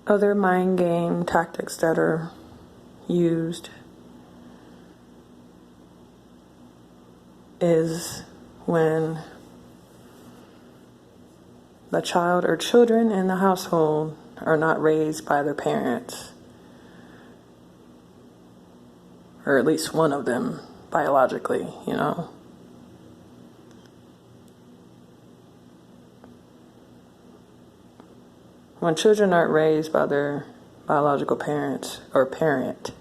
Other mind game tactics that are used is when the child or children in the household are not raised by their parents, or at least one of them biologically, you know. When children aren't raised by their biological parents or parent,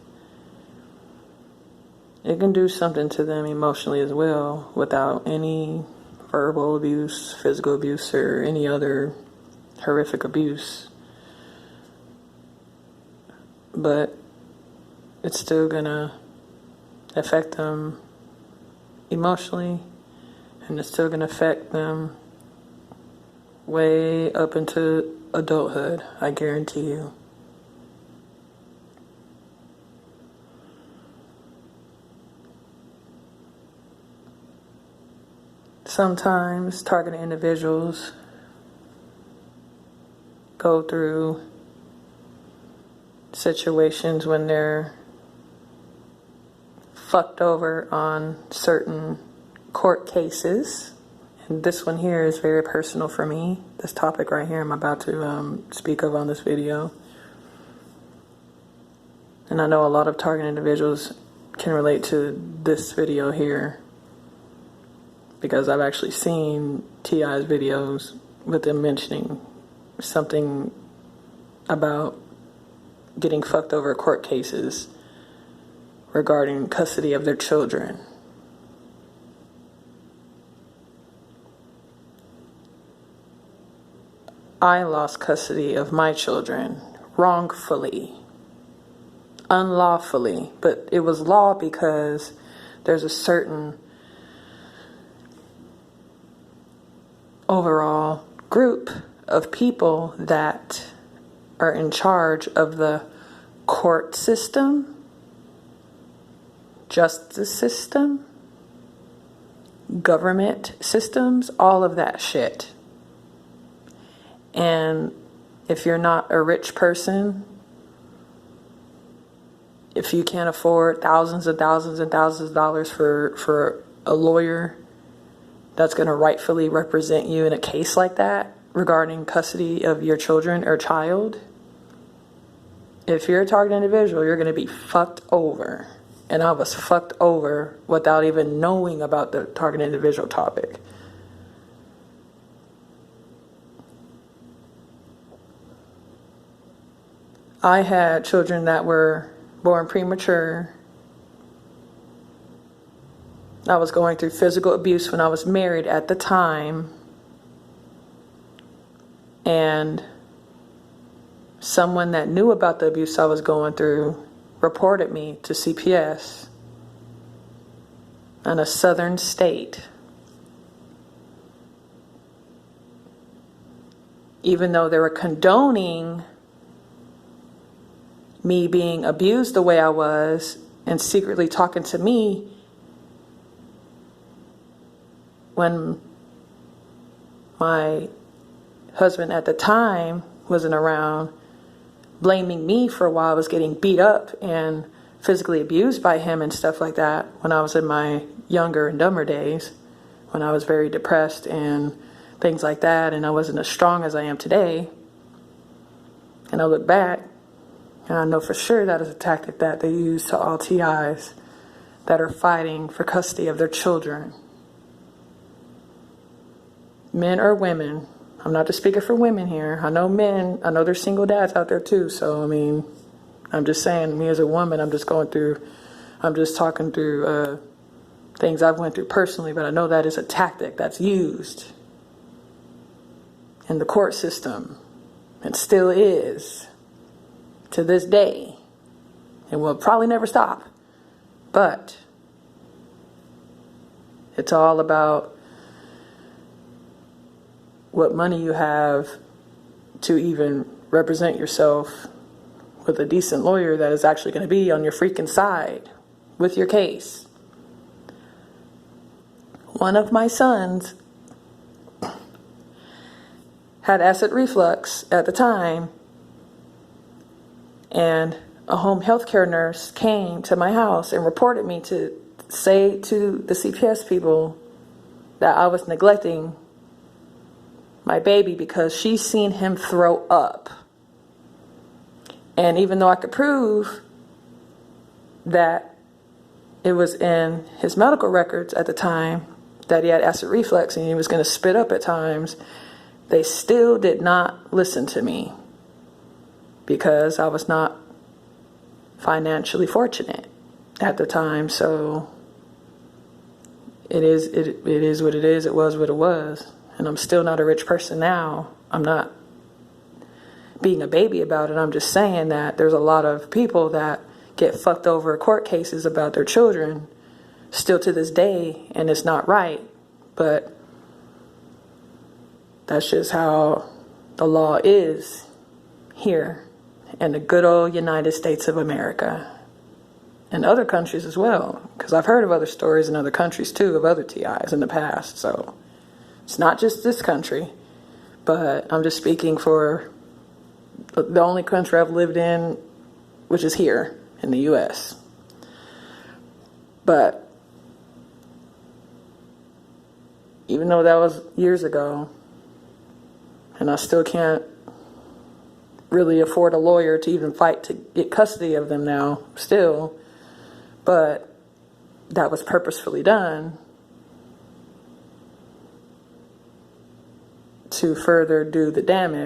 it can do something to them emotionally as well without any verbal abuse, physical abuse, or any other horrific abuse. But it's still gonna affect them emotionally, and it's still gonna affect them way up into adulthood, I guarantee you. Sometimes targeted individuals go through situations when they're fucked over on certain court cases. And this one here is very personal for me. This topic right here I'm about to speak of on this video. And I know a lot of targeted individuals can relate to this video here, because I've actually seen T.I.'s videos with them mentioning something about getting fucked over court cases regarding custody of their children. I lost custody of my children wrongfully, unlawfully, but it was law because there's a certain overall group of people that are in charge of the court system, justice system, government systems, all of that shit. And if you're not a rich person, if you can't afford thousands and thousands and thousands of dollars for a lawyer that's going to rightfully represent you in a case like that regarding custody of your children or child, if you're a targeted individual, you're going to be fucked over. And I was fucked over without even knowing about the targeted individual topic. I had children that were born premature. I was going through physical abuse when I was married at the time. And someone that knew about the abuse I was going through reported me to CPS in a southern state. Even though they were condoning me being abused the way I was and secretly talking to me when my husband at the time wasn't around, blaming me for why I was getting beat up and physically abused by him and stuff like that when I was in my younger and dumber days, when I was very depressed and things like that, and I wasn't as strong as I am today. And I look back and I know for sure that is a tactic that they use to all TIs that are fighting for custody of their children. Men or women. I'm not just speaking for women here. I know men, I know there's single dads out there too. So, I mean, I'm just saying, me as a woman, I'm just talking through things I've went through personally, but I know that is a tactic that's used in the court system and still is to this day, and will probably never stop. But it's all about what money you have to even represent yourself with a decent lawyer that is actually going to be on your freaking side with your case. One of my sons had acid reflux at the time, And a home health care nurse came to my house and reported me to say to the CPS people that I was neglecting my baby because she seen him throw up. And even though I could prove that it was in his medical records at the time that he had acid reflux and he was going to spit up at times, they still did not listen to me because I was not financially fortunate at the time. So it is what it is. It was what it was. And I'm still not a rich person now. I'm not being a baby about it. I'm just saying that there's a lot of people that get fucked over court cases about their children still to this day, and it's not right. But that's just how the law is here in the good old United States of America. And other countries as well, because I've heard of other stories in other countries too of other TIs in the past. So it's not just this country, but I'm just speaking for the only country I've lived in, which is here in the US. But even though that was years ago, and I still can't really afford a lawyer to even fight to get custody of them now, still, but that was purposefully done to further do the damage.